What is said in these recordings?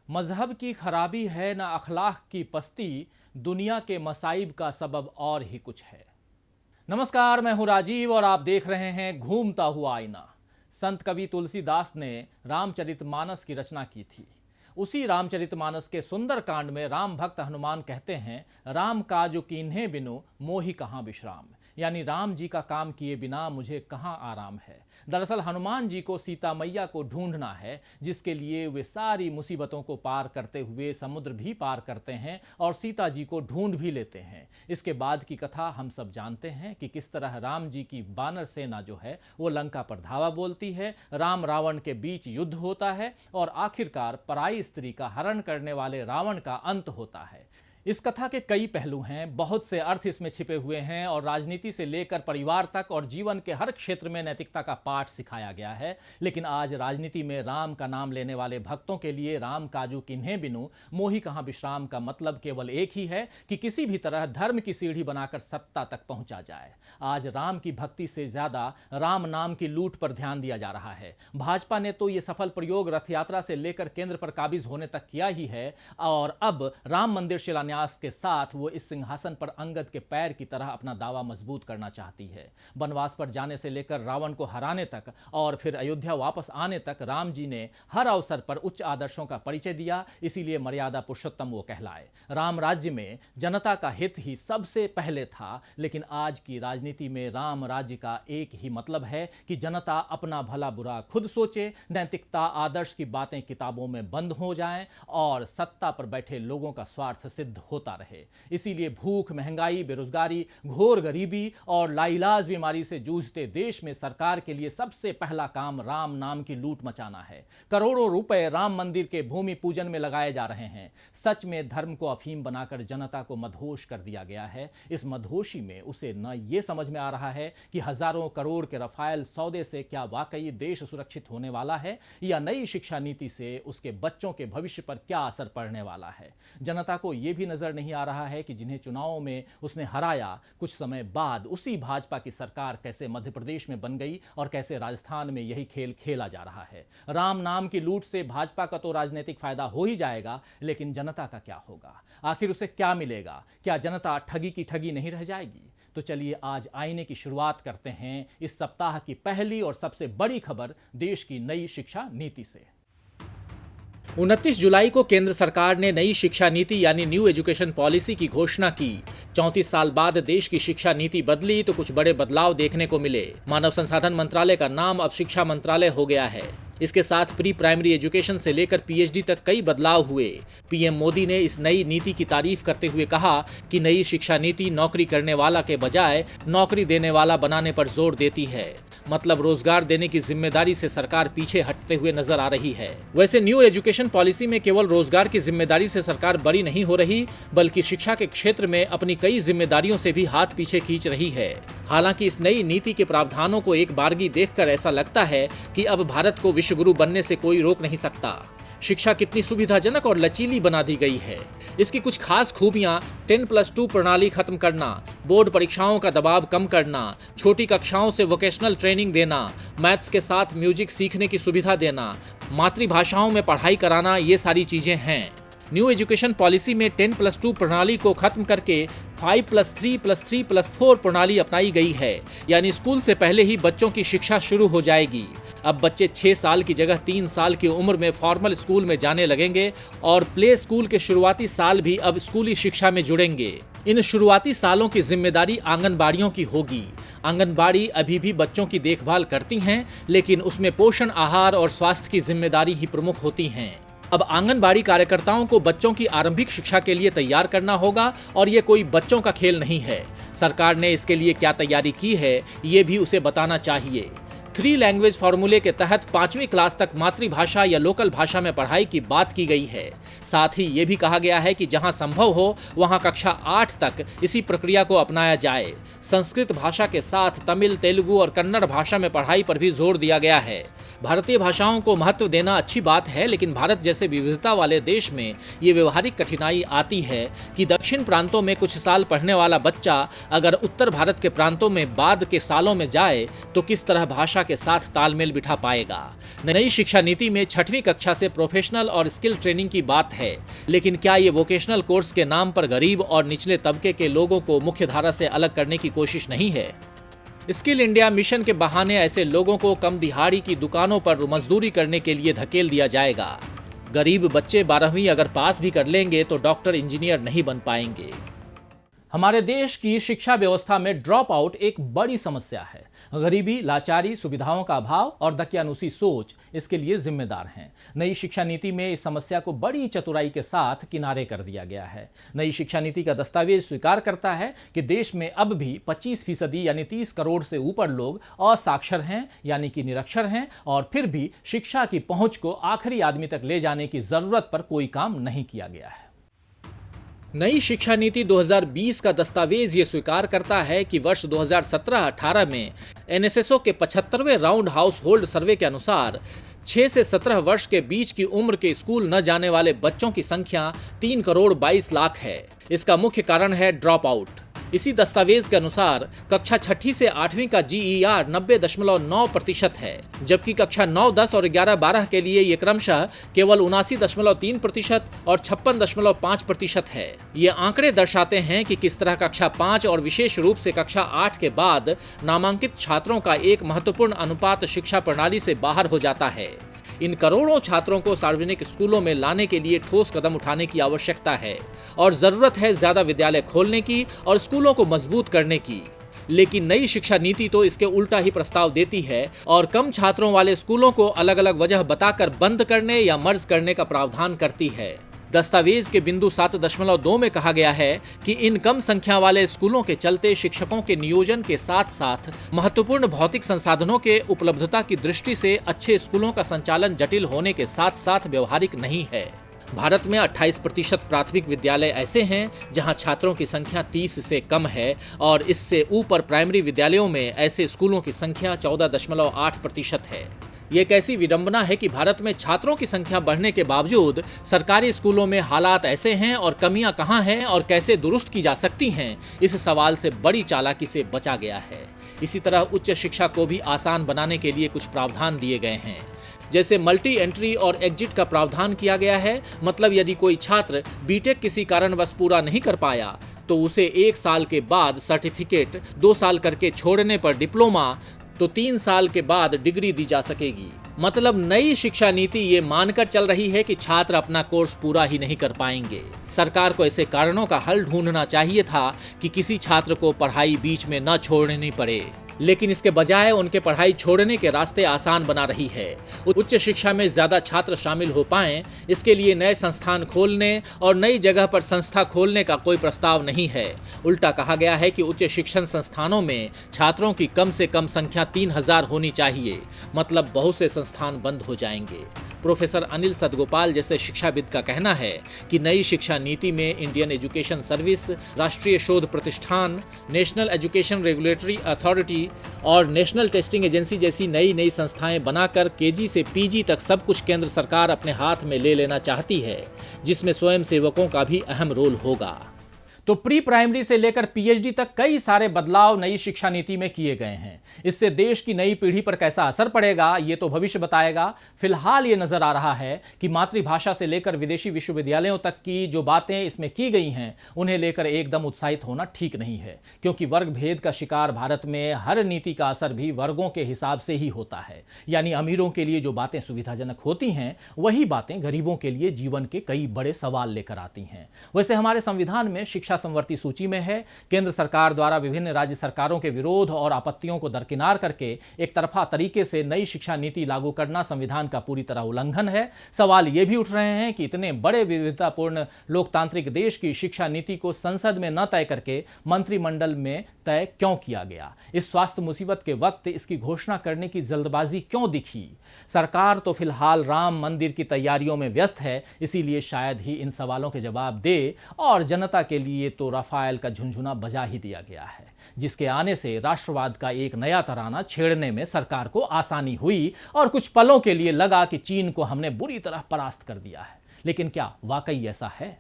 मजहब की खराबी है न अखलाक की पस्ती, दुनिया के मसाइब का सबब और ही कुछ है। नमस्कार, मैं हूं राजीव और आप देख रहे हैं घूमता हुआ आईना। संत कवि तुलसीदास ने रामचरितमानस की रचना की थी। उसी रामचरितमानस के सुंदर कांड में राम भक्त हनुमान कहते हैं, राम काजु कीन्हे बिनु मोहि कहाँ विश्राम। यानी राम जी का काम किए बिना मुझे कहाँ आराम है। दरअसल हनुमान जी को सीता मैया को ढूंढना है, जिसके लिए वे सारी मुसीबतों को पार करते हुए समुद्र भी पार करते हैं और सीता जी को ढूंढ भी लेते हैं। इसके बाद की कथा हम सब जानते हैं कि किस तरह राम जी की बानर सेना जो है वो लंका पर धावा बोलती है, राम रावण के बीच युद्ध होता है और आखिरकार पराई स्त्री का हरण करने वाले रावण का अंत होता है। इस कथा के कई पहलू हैं, बहुत से अर्थ इसमें छिपे हुए हैं और राजनीति से लेकर परिवार तक और जीवन के हर क्षेत्र में नैतिकता का पाठ सिखाया गया है। लेकिन आज राजनीति में राम का नाम लेने वाले भक्तों के लिए राम काजू किन्हे बिनु मोहि कहाँ विश्राम का मतलब केवल एक ही है कि किसी भी तरह धर्म की सीढ़ी बनाकर सत्ता तक पहुंचा जाए। आज राम की भक्ति से ज्यादा राम नाम की लूट पर ध्यान दिया जा रहा है। भाजपा ने तो ये सफल प्रयोग रथ यात्रा से लेकर केंद्र पर काबिज होने तक किया ही है और अब राम मंदिर शिलान्यास के साथ वो इस सिंहासन पर अंगद के पैर की तरह अपना दावा मजबूत करना चाहती है। वनवास पर जाने से लेकर रावण को हराने तक और फिर अयोध्या वापस आने तक राम जी ने हर अवसर पर उच्च आदर्शों का परिचय दिया, इसीलिए मर्यादा पुरुषोत्तम वो कहलाए। राम राज्य में जनता का हित ही सबसे पहले था, लेकिन आज की राजनीति में राम राज्य का एक ही मतलब है कि जनता अपना भला बुरा खुद सोचे, नैतिकता आदर्श की बातें किताबों में बंद हो जाएं और सत्ता पर बैठे लोगों का स्वार्थ सिद्ध होता रहे। इसीलिए भूख, महंगाई, बेरोजगारी, घोर गरीबी और लाइलाज बीमारी से जूझते देश में सरकार के लिए सबसे पहला काम राम नाम की लूट मचाना है। करोड़ों रुपए राम मंदिर के भूमि पूजन में लगाए जा रहे हैं। सच में धर्म को अफीम बनाकर जनता को मदहोश कर दिया गया है। इस मदहोशी में उसे न ये समझ में आ रहा है कि हजारों करोड़ के रफाल सौदे से क्या वाकई देश सुरक्षित होने वाला है या नई शिक्षा नीति से उसके बच्चों के भविष्य पर क्या असर पड़ने वाला है। जनता को यह भी नजर नहीं आ रहा है कि जिन्हें चुनावों में उसने हराया, कुछ समय बाद उसी भाजपा की सरकार कैसे मध्य प्रदेश में बन गई और कैसे राजस्थान में यही खेल खेला जा रहा है। राम नाम की लूट से भाजपा का तो राजनीतिक फायदा हो ही जाएगा, लेकिन जनता का क्या होगा? आखिर उसे क्या मिलेगा? क्या जनता ठगी की ठगी नहीं रह जाएगी? तो चलिए आज आईने की शुरुआत करते हैं इस सप्ताह की पहली और सबसे बड़ी खबर देश की नई शिक्षा नीति से। 29 जुलाई को केंद्र सरकार ने नई शिक्षा नीति यानी न्यू एजुकेशन पॉलिसी की घोषणा की। 34 साल बाद देश की शिक्षा नीति बदली तो कुछ बड़े बदलाव देखने को मिले। मानव संसाधन मंत्रालय का नाम अब शिक्षा मंत्रालय हो गया है। इसके साथ प्री प्राइमरी एजुकेशन से लेकर पीएचडी तक कई बदलाव हुए। पीएम मोदी ने इस नई नीति की तारीफ करते हुए कहा कि नई शिक्षा नीति नौकरी करने वाला के बजाय नौकरी देने वाला बनाने पर जोर देती है। मतलब रोजगार देने की जिम्मेदारी से सरकार पीछे हटते हुए नजर आ रही है। वैसे न्यू एजुकेशन पॉलिसी में केवल रोजगार की जिम्मेदारी से सरकार बरी नहीं हो रही, बल्कि शिक्षा के क्षेत्र में अपनी कई जिम्मेदारियों से भी हाथ पीछे खींच रही है। हालांकि इस नई नीति के प्रावधानों को एक बारगी देखकर ऐसा लगता है कि अब भारत को विश्वगुरु बनने से कोई रोक नहीं सकता। शिक्षा कितनी सुविधाजनक और लचीली बना दी गई है। इसकी कुछ खास खूबियां 10+2 प्रणाली खत्म करना, बोर्ड परीक्षाओं का दबाव कम करना, छोटी कक्षाओं से वोकेशनल ट्रेनिंग देना, मैथ्स के साथ म्यूजिक सीखने की सुविधा देना, मातृभाषाओं में पढ़ाई कराना, ये सारी चीजें हैं। न्यू एजुकेशन पॉलिसी में 10+2 प्रणाली को खत्म करके 5+3+3+4 प्रणाली अपनाई गई है। यानी स्कूल से पहले ही बच्चों की शिक्षा शुरू हो जाएगी। अब बच्चे 6 साल की जगह 3 साल की उम्र में फॉर्मल स्कूल में जाने लगेंगे और प्ले स्कूल के शुरुआती साल भी अब स्कूली शिक्षा में जुड़ेंगे। इन शुरुआती सालों की जिम्मेदारी आंगनबाड़ियों की होगी। आंगनबाड़ी अभी भी बच्चों की देखभाल करती हैं, लेकिन उसमें पोषण आहार और स्वास्थ्य की जिम्मेदारी ही प्रमुख होती हैं। अब आंगनबाड़ी कार्यकर्ताओं को बच्चों की आरंभिक शिक्षा के लिए तैयार करना होगा और ये कोई बच्चों का खेल नहीं है। सरकार ने इसके लिए क्या तैयारी की है, ये भी उसे बताना चाहिए। 3 लैंग्वेज फॉर्मूले के तहत 5वीं क्लास तक मातृभाषा या लोकल भाषा में पढ़ाई की बात की गई है। साथ ही ये भी कहा गया है कि जहां संभव हो वहां कक्षा 8 तक इसी प्रक्रिया को अपनाया जाए। संस्कृत भाषा के साथ तमिल, तेलुगु और कन्नड़ भाषा में पढ़ाई पर भी जोर दिया गया है। भारतीय भाषाओं को महत्व देना अच्छी बात है, लेकिन भारत जैसे विविधता वाले देश में ये व्यवहारिक कठिनाई आती है कि दक्षिण प्रांतों में कुछ साल पढ़ने वाला बच्चा अगर उत्तर भारत के प्रांतों में बाद के सालों में जाए तो किस तरह भाषा के साथ तालमेल बिठा पाएगा। नई शिक्षा नीति में 6वीं कक्षा से प्रोफेशनल और स्किल ट्रेनिंग की बात है, लेकिन क्या ये वोकेशनल कोर्स के नाम पर गरीब और निचले तबके के लोगों को मुख्य धारा से अलग करने की कोशिश नहीं है? स्किल इंडिया मिशन के बहाने ऐसे लोगों को कम दिहाड़ी की दुकानों पर मजदूरी करने के लिए धकेल दिया जाएगा। गरीब बच्चे 12वीं अगर पास भी कर लेंगे तो डॉक्टर इंजीनियर नहीं बन पाएंगे। हमारे देश की शिक्षा व्यवस्था में ड्रॉप आउट एक बड़ी समस्या है। गरीबी, लाचारी, सुविधाओं का अभाव और दकियानुसी सोच इसके लिए जिम्मेदार हैं। नई शिक्षा नीति में इस समस्या को बड़ी चतुराई के साथ किनारे कर दिया गया है। नई शिक्षा नीति का दस्तावेज स्वीकार करता है कि देश में अब भी 25% यानी 30 करोड़ से ऊपर लोग असाक्षर हैं यानी कि निरक्षर हैं, और फिर भी शिक्षा की पहुंच को आखिरी आदमी तक ले जाने की जरूरत पर कोई काम नहीं किया गया है। नई शिक्षा नीति 2020 का दस्तावेज ये स्वीकार करता है कि वर्ष 2017-18 में एनएसएसओ के 75वें राउंड हाउस होल्ड सर्वे के अनुसार 6 से 17 वर्ष के बीच की उम्र के स्कूल न जाने वाले बच्चों की संख्या 3 करोड़ 22 लाख है। इसका मुख्य कारण है ड्रॉप आउट। इसी दस्तावेज के अनुसार कक्षा 6ठी से 8वीं का GER 90.9% है, जबकि कक्षा 9, 10 और 11, 12 के लिए ये क्रमशः केवल 79.3% और 56.5% है। ये आंकड़े दर्शाते हैं कि किस तरह कक्षा 5 और विशेष रूप से कक्षा 8 के बाद नामांकित छात्रों का एक महत्वपूर्ण अनुपात शिक्षा प्रणाली से बाहर हो जाता है। इन करोड़ों छात्रों को सार्वजनिक स्कूलों में लाने के लिए ठोस कदम उठाने की आवश्यकता है और जरूरत है ज्यादा विद्यालय खोलने की और स्कूलों को मजबूत करने की। लेकिन नई शिक्षा नीति तो इसके उल्टा ही प्रस्ताव देती है और कम छात्रों वाले स्कूलों को अलग अलग वजह बताकर बंद करने या मर्ज करने का प्रावधान करती है। दस्तावेज के बिंदु 7.2 में कहा गया है कि इन कम संख्या वाले स्कूलों के चलते शिक्षकों के नियोजन के साथ साथ महत्वपूर्ण भौतिक संसाधनों के उपलब्धता की दृष्टि से अच्छे स्कूलों का संचालन जटिल होने के साथ साथ व्यवहारिक नहीं है। भारत में 28% प्राथमिक विद्यालय ऐसे हैं जहां छात्रों की संख्या 30 से कम है और इससे ऊपर प्राइमरी विद्यालयों में ऐसे स्कूलों की संख्या 14.8% है। ये एक ऐसी विडंबना है कि भारत में छात्रों की संख्या बढ़ने के बावजूद सरकारी स्कूलों में हालात ऐसे हैं और कमियां कहां हैं और कैसे दुरुस्त की जा सकती हैं, इस सवाल से बड़ी चालाकी से बचा गया है। इसी तरह उच्च शिक्षा को भी आसान बनाने के लिए कुछ प्रावधान दिए गए हैं, जैसे मल्टी एंट्री और एग्जिट का प्रावधान किया गया है। मतलब यदि कोई छात्र बीटेक किसी कारणवश पूरा नहीं कर पाया तो उसे 1 साल के बाद सर्टिफिकेट, 2 साल करके छोड़ने पर डिप्लोमा, तो 3 साल के बाद डिग्री दी जा सकेगी। मतलब नई शिक्षा नीति ये मानकर चल रही है कि छात्र अपना कोर्स पूरा ही नहीं कर पाएंगे। सरकार को ऐसे कारणों का हल ढूंढना चाहिए था कि किसी छात्र को पढ़ाई बीच में न छोड़नी पड़े, लेकिन इसके बजाय उनके पढ़ाई छोड़ने के रास्ते आसान बना रही है। उच्च शिक्षा में ज्यादा छात्र शामिल हो पाएं, इसके लिए नए संस्थान खोलने और नई जगह पर संस्था खोलने का कोई प्रस्ताव नहीं है। उल्टा कहा गया है कि उच्च शिक्षण संस्थानों में छात्रों की कम से कम संख्या 3000 होनी चाहिए। मतलब बहुत से संस्थान बंद हो जाएंगे। प्रोफेसर अनिल सदगोपाल जैसे शिक्षाविद का कहना है कि नई शिक्षा नीति में इंडियन एजुकेशन सर्विस, राष्ट्रीय शोध प्रतिष्ठान, नेशनल एजुकेशन रेगुलेटरी अथॉरिटी और नेशनल टेस्टिंग एजेंसी जैसी नई संस्थाएं बनाकर केजी से पीजी तक सब कुछ केंद्र सरकार अपने हाथ में ले लेना चाहती है, जिसमें स्वयं सेवकों का भी अहम रोल होगा। तो प्री प्राइमरी से लेकर पीएचडी तक कई सारे बदलाव नई शिक्षा नीति में किए गए हैं। इससे देश की नई पीढ़ी पर कैसा असर पड़ेगा ये तो भविष्य बताएगा। फिलहाल ये नजर आ रहा है कि मातृभाषा से लेकर विदेशी विश्वविद्यालयों तक की जो बातें इसमें की गई हैं उन्हें लेकर एकदम उत्साहित होना ठीक नहीं है, क्योंकि वर्ग भेद का शिकार भारत में हर नीति का असर भी वर्गों के हिसाब से ही होता है। यानी अमीरों के लिए जो बातें सुविधाजनक होती हैं वही बातें गरीबों के लिए जीवन के कई बड़े सवाल लेकर आती हैं। वैसे हमारे संविधान में शिक्षा संवर्ती सूची में है। केंद्र सरकार द्वारा विभिन्न राज्य सरकारों के विरोध और आपत्तियों को दरकिनार करके एक तरफा तरीके से नई शिक्षा नीति लागू करना संविधान का पूरी तरह उल्लंघन है। सवाल ये भी उठ रहे हैं कि इतने बड़े विविधतापूर्ण लोकतांत्रिक देश की शिक्षा नीति को संसद में न तय करके मंत्रिमंडल में तय क्यों किया गया? इस स्वास्थ्य मुसीबत के वक्त इसकी घोषणा करने की जल्दबाजी क्यों दिखी? सरकार तो फिलहाल राम मंदिर की तैयारियों में व्यस्त है, इसीलिए शायद ही इन सवालों के जवाब दे, और जनता के लिए तो राफेल का झुनझुना बजा ही दिया गया है, जिसके आने से राष्ट्रवाद का एक नया तराना छेड़ने में सरकार को आसानी हुई और कुछ पलों के लिए लगा कि चीन को हमने बुरी तरह परास्त कर दिया है। लेकिन क्या वाकई ऐसा है?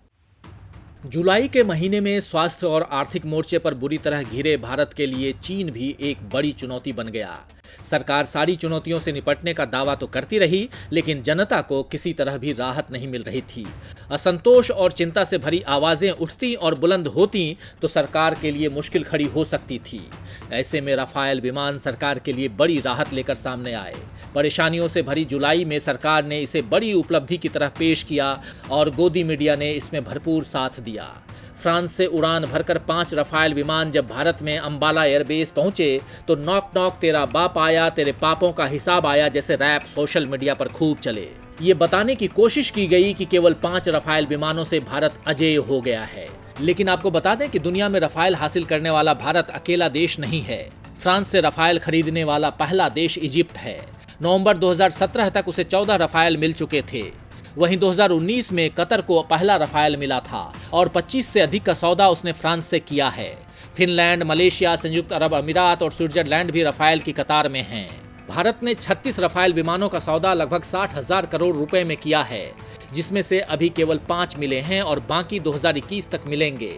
जुलाई के महीने में स्वास्थ्य और आर्थिक मोर्चे पर बुरी तरह घिरे भारत के लिए चीन भी एक बड़ी चुनौती बन गया। सरकार सारी चुनौतियों से निपटने का दावा तो करती रही, लेकिन जनता को किसी तरह भी राहत नहीं मिल रही थी। असंतोष और चिंता से भरी आवाजें उठती और बुलंद होती तो सरकार के लिए मुश्किल खड़ी हो सकती थी। ऐसे में राफेल विमान सरकार के लिए बड़ी राहत लेकर सामने आए। परेशानियों से भरी जुलाई में सरकार ने इसे बड़ी उपलब्धि की तरह पेश किया और गोदी मीडिया ने इसमें भरपूर साथ दिया। फ्रांस से उड़ान भरकर 5 राफेल विमान जब भारत में अंबाला एयरबेस पहुंचे तो नॉक नॉक तेरा बाप आया, तेरे पापों का हिसाब आया जैसे रैप सोशल मीडिया पर खूब चले। ये बताने की कोशिश की गई कि केवल 5 राफेल विमानों से भारत अजेय हो गया है। लेकिन आपको बता दें कि दुनिया में राफेल हासिल करने वाला भारत अकेला देश नहीं है। फ्रांस से राफेल खरीदने वाला पहला देश इजिप्ट है। नवंबर 2017 तक उसे 14 राफेल मिल चुके थे। वहीं 2019 में कतर को पहला राफेल मिला था और 25 से अधिक का सौदा उसने फ्रांस से किया है। फिनलैंड, मलेशिया, संयुक्त अरब अमीरात और स्विट्जरलैंड भी राफेल की कतार में हैं। भारत ने 36 राफेल विमानों का सौदा लगभग 60,000 करोड़ रुपए में किया है, जिसमें से अभी केवल 5 मिले हैं और बाकी 2021 तक मिलेंगे।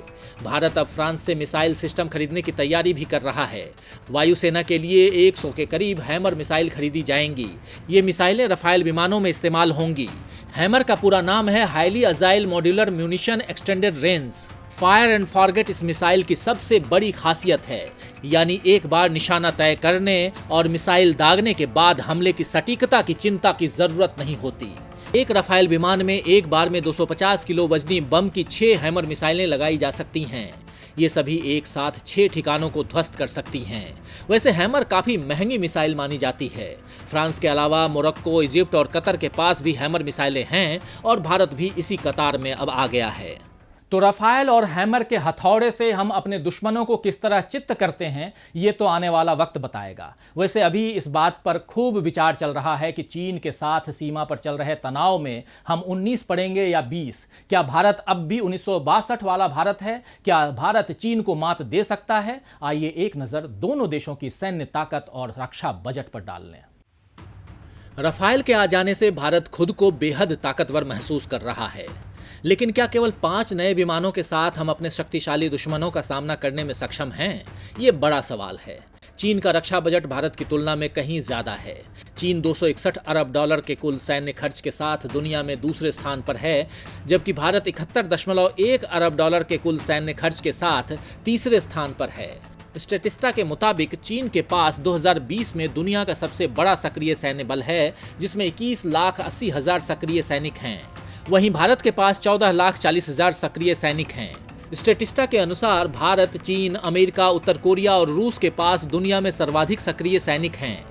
भारत अब फ्रांस से मिसाइल सिस्टम खरीदने की तैयारी भी कर रहा है। वायुसेना के लिए 100 के करीब हैमर मिसाइल खरीदी जाएंगी। ये मिसाइलें राफेल विमानों में इस्तेमाल होंगी। हैमर का पूरा नाम है highly agile modular munition extended range. Fire and forget इस मिसाइल की सबसे बड़ी खासियत है, यानी एक बार निशाना तय करने और मिसाइल दागने के बाद हमले की सटीकता की चिंता की जरूरत नहीं होती। एक राफेल विमान में एक बार में 250 किलो वजनी बम की 6 हैमर मिसाइलें लगाई जा सकती हैं। ये सभी एक साथ 6 ठिकानों को ध्वस्त कर सकती हैं। वैसे हैमर काफी महंगी मिसाइल मानी जाती है। फ्रांस के अलावा मोरक्को, इजिप्ट और कतर के पास भी हैमर मिसाइलें हैं और भारत भी इसी कतार में अब आ गया है। तो राफेल और हैमर के हथौड़े से हम अपने दुश्मनों को किस तरह चित्त करते हैं, ये तो आने वाला वक्त बताएगा। वैसे अभी इस बात पर खूब विचार चल रहा है कि चीन के साथ सीमा पर चल रहे तनाव में हम 19 पड़ेंगे या 20। क्या भारत अब भी 1962 वाला भारत है? क्या भारत चीन को मात दे सकता है? आइए एक नजर दोनों देशों की सैन्य ताकत और रक्षा बजट पर डाल लें। राफेल के आ जाने से भारत खुद को बेहद ताकतवर महसूस कर रहा है, लेकिन क्या केवल 5 नए विमानों के साथ हम अपने शक्तिशाली दुश्मनों का सामना करने में सक्षम हैं? ये बड़ा सवाल है। चीन का रक्षा बजट भारत की तुलना में कहीं ज्यादा है। चीन 261 अरब डॉलर के कुल सैन्य खर्च के साथ दुनिया में दूसरे स्थान पर है, जबकि भारत 71.1 अरब डॉलर के कुल सैन्य खर्च के साथ तीसरे स्थान पर है। स्टेटिस्टा के मुताबिक चीन के पास 2020 में दुनिया का सबसे बड़ा सक्रिय सैन्य बल है, जिसमें 21,80,000 सक्रिय सैनिक हैं। वहीं भारत के पास 14,40,000 सक्रिय सैनिक हैं। स्टेटिस्टा के अनुसार भारत, चीन, अमेरिका, उत्तर कोरिया और रूस के पास दुनिया में सर्वाधिक सक्रिय सैनिक हैं।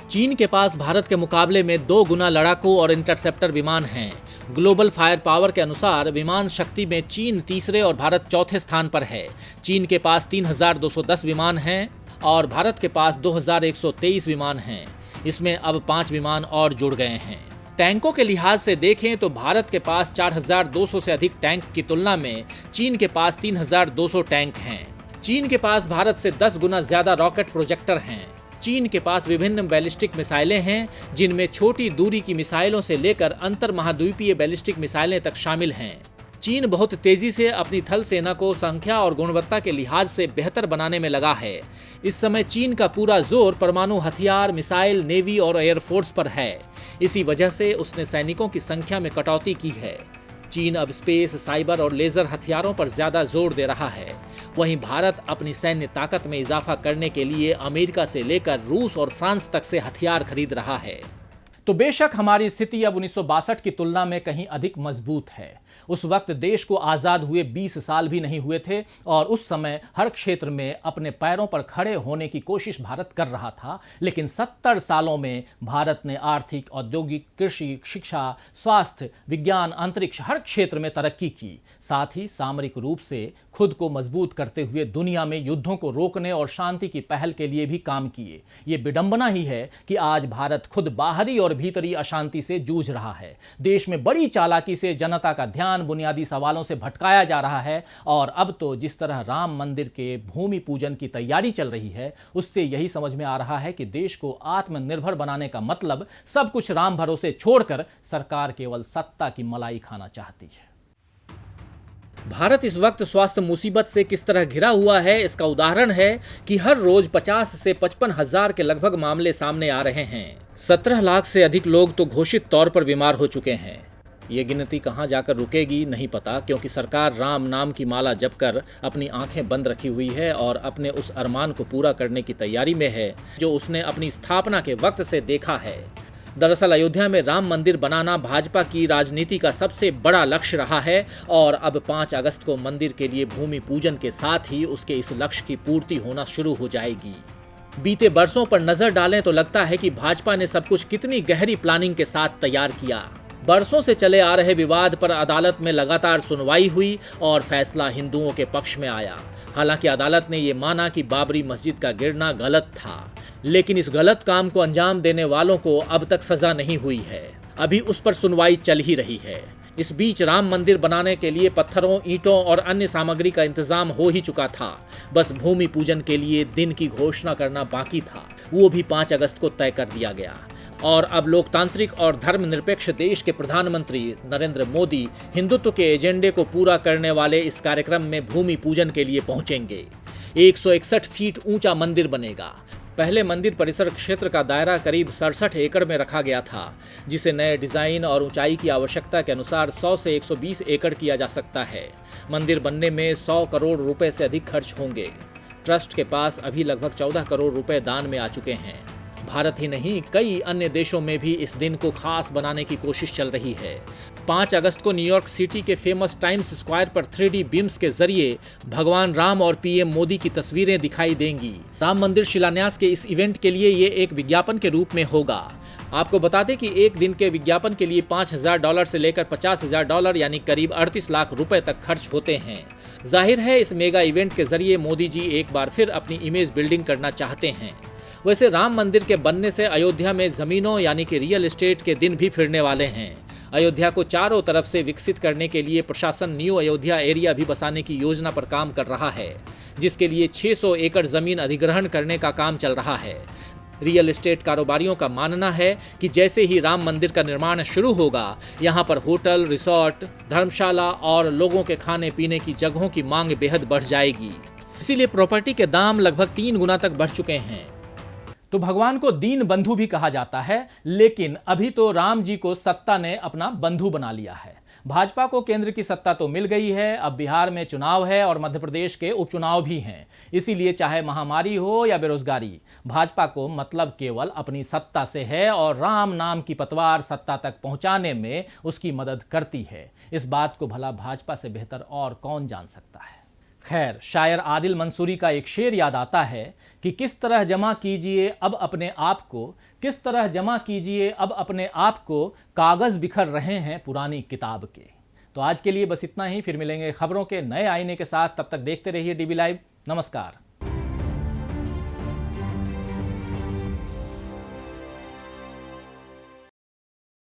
चीन के पास भारत के मुकाबले में 2 गुना लड़ाकू और इंटरसेप्टर विमान हैं। ग्लोबल फायर पावर के अनुसार विमान शक्ति में चीन तीसरे और भारत चौथे स्थान पर है। चीन के पास 3,210 विमान हैं और भारत के पास 2,123 विमान हैं। इसमें अब 5 विमान और जुड़ गए हैं। टैंकों के लिहाज से देखें तो भारत के पास 4,200 से अधिक टैंक की तुलना में चीन के पास 3,200 टैंक हैं। चीन के पास भारत से 10 गुना ज्यादा रॉकेट प्रोजेक्टर हैं। चीन के पास विभिन्न बैलिस्टिक मिसाइलें हैं, जिनमें छोटी दूरी की मिसाइलों से लेकर अंतर महाद्वीपीय बैलिस्टिक मिसाइलें तक शामिल हैं। चीन बहुत तेजी से अपनी थल सेना को संख्या और गुणवत्ता के लिहाज से बेहतर बनाने में लगा है। इस समय चीन का पूरा जोर परमाणु हथियार, मिसाइल, नेवी और एयरफोर्स पर है। इसी वजह से उसने सैनिकों की संख्या में कटौती की है। चीन अब स्पेस, साइबर और लेजर हथियारों पर ज्यादा जोर दे रहा है। वहीं भारत अपनी सैन्य ताकत में इजाफा करने के लिए अमेरिका से लेकर रूस और फ्रांस तक से हथियार खरीद रहा है। तो बेशक हमारी स्थिति अब 1962 की तुलना में कहीं अधिक मजबूत है। उस वक्त देश को आज़ाद हुए 20 साल भी नहीं हुए थे और उस समय हर क्षेत्र में अपने पैरों पर खड़े होने की कोशिश भारत कर रहा था। लेकिन 70 सालों में भारत ने आर्थिक, औद्योगिक, कृषि, शिक्षा, स्वास्थ्य, विज्ञान, अंतरिक्ष हर क्षेत्र में तरक्की की। साथ ही सामरिक रूप से खुद को मजबूत करते हुए दुनिया में युद्धों को रोकने और शांति की पहल के लिए भी काम किए। ये विडंबना ही है कि आज भारत खुद बाहरी और भीतरी अशांति से जूझ रहा है। देश में बड़ी चालाकी से जनता का ध्यान बुनियादी सवालों से भटकाया जा रहा है और अब तो जिस तरह राम मंदिर के भूमि पूजन की तैयारी चल रही है, उससे यही समझ में आ रहा है कि देश को आत्मनिर्भर बनाने का मतलब सब कुछ राम भरोसे छोड़कर सरकार केवल सत्ता की मलाई खाना चाहती है। भारत इस वक्त स्वास्थ्य मुसीबत से किस तरह घिरा हुआ है, इसका उदाहरण है कि हर रोज 50 से 55 हजार के लगभग मामले सामने आ रहे हैं। 17 लाख से अधिक लोग तो घोषित तौर पर बीमार हो चुके हैं। ये गिनती कहाँ जाकर रुकेगी नहीं पता, क्योंकि सरकार राम नाम की माला जपकर अपनी आंखें बंद रखी हुई है और अपने उस अरमान को पूरा करने की तैयारी में है जो उसने अपनी स्थापना के वक्त से देखा है। दरअसल अयोध्या में राम मंदिर बनाना भाजपा की राजनीति का सबसे बड़ा लक्ष्य रहा है और अब 5 अगस्त को मंदिर के लिए भूमि पूजन के साथ ही उसके इस लक्ष्य की पूर्ति होना शुरू हो जाएगी। बीते बरसों पर नजर डालें तो लगता है कि भाजपा ने सब कुछ कितनी गहरी प्लानिंग के साथ तैयार किया। बरसों से चले आ रहे विवाद पर अदालत में लगातार सुनवाई हुई और फैसला हिंदुओं के पक्ष में आया। हालांकि अदालत ने ये माना कि बाबरी मस्जिद का गिरना गलत था, लेकिन इस गलत काम को अंजाम देने वालों को अब तक सजा नहीं हुई है। अभी उस पर सुनवाई चल ही रही है। इस बीच राम मंदिर बनाने के लिए पत्थरों, ईंटों और अन्य सामग्री का इंतजाम हो ही चुका था। बस भूमि पूजन के लिए दिन की घोषणा करना बाकी था, वो भी 5 अगस्त को तय कर दिया गया। और अब लोकतांत्रिक और धर्मनिरपेक्ष देश के प्रधानमंत्री नरेंद्र मोदी हिंदुत्व के एजेंडे को पूरा करने वाले इस कार्यक्रम में भूमि पूजन के लिए पहुंचेंगे। 161 फीट ऊंचा मंदिर बनेगा। पहले मंदिर परिसर क्षेत्र का दायरा करीब 67 एकड़ में रखा गया था, जिसे नए डिजाइन और ऊंचाई की आवश्यकता के अनुसार 100 से 120 एकड़ किया जा सकता है। मंदिर बनने में 100 करोड़ रुपए से अधिक खर्च होंगे। ट्रस्ट के पास अभी लगभग 14 करोड़ रुपए दान में आ चुके हैं। भारत ही नहीं, कई अन्य देशों में भी इस दिन को खास बनाने की कोशिश चल रही है। 5 अगस्त को न्यूयॉर्क सिटी के फेमस टाइम्स स्क्वायर पर 3D बीम्स के जरिए भगवान राम और पीएम मोदी की तस्वीरें दिखाई देंगी। राम मंदिर शिलान्यास के इस इवेंट के लिए ये एक विज्ञापन के रूप में होगा। आपको बता दें कि एक दिन के विज्ञापन के लिए $5,000 से लेकर $50,000 यानी करीब 38 लाख रुपए तक खर्च होते हैं। जाहिर है इस मेगा इवेंट के जरिए मोदी जी एक बार फिर अपनी इमेज बिल्डिंग करना चाहते हैं। वैसे राम मंदिर के बनने से अयोध्या में जमीनों यानी कि रियल एस्टेट के दिन भी फिरने वाले हैं। अयोध्या को चारों तरफ से विकसित करने के लिए प्रशासन न्यू अयोध्या एरिया भी बसाने की योजना पर काम कर रहा है, जिसके लिए 600 एकड़ जमीन अधिग्रहण करने का काम चल रहा है। रियल एस्टेट कारोबारियों का मानना है कि जैसे ही राम मंदिर का निर्माण शुरू होगा, यहाँ पर होटल, रिसोर्ट, धर्मशाला और लोगों के खाने पीने की जगहों की मांग बेहद बढ़ जाएगी। इसीलिए प्रॉपर्टी के दाम लगभग 3 गुना तक बढ़ चुके हैं। तो भगवान को दीन बंधु भी कहा जाता है, लेकिन अभी तो राम जी को सत्ता ने अपना बंधु बना लिया है। भाजपा को केंद्र की सत्ता तो मिल गई है, अब बिहार में चुनाव है और मध्य प्रदेश के उपचुनाव भी हैं। इसीलिए चाहे महामारी हो या बेरोजगारी, भाजपा को मतलब केवल अपनी सत्ता से है और राम नाम की पतवार सत्ता तक पहुंचाने में उसकी मदद करती है। इस बात को भला भाजपा से बेहतर और कौन जान सकता है। खैर, शायर आदिल मंसूरी का एक शेर याद आता है कि किस तरह जमा कीजिए अब अपने आप को, किस तरह जमा कीजिए अब अपने आप को, कागज बिखर रहे हैं पुरानी किताब के। तो आज के लिए बस इतना ही। फिर मिलेंगे खबरों के नए आईने के साथ। तब तक देखते रहिए डीबी लाइव। नमस्कार।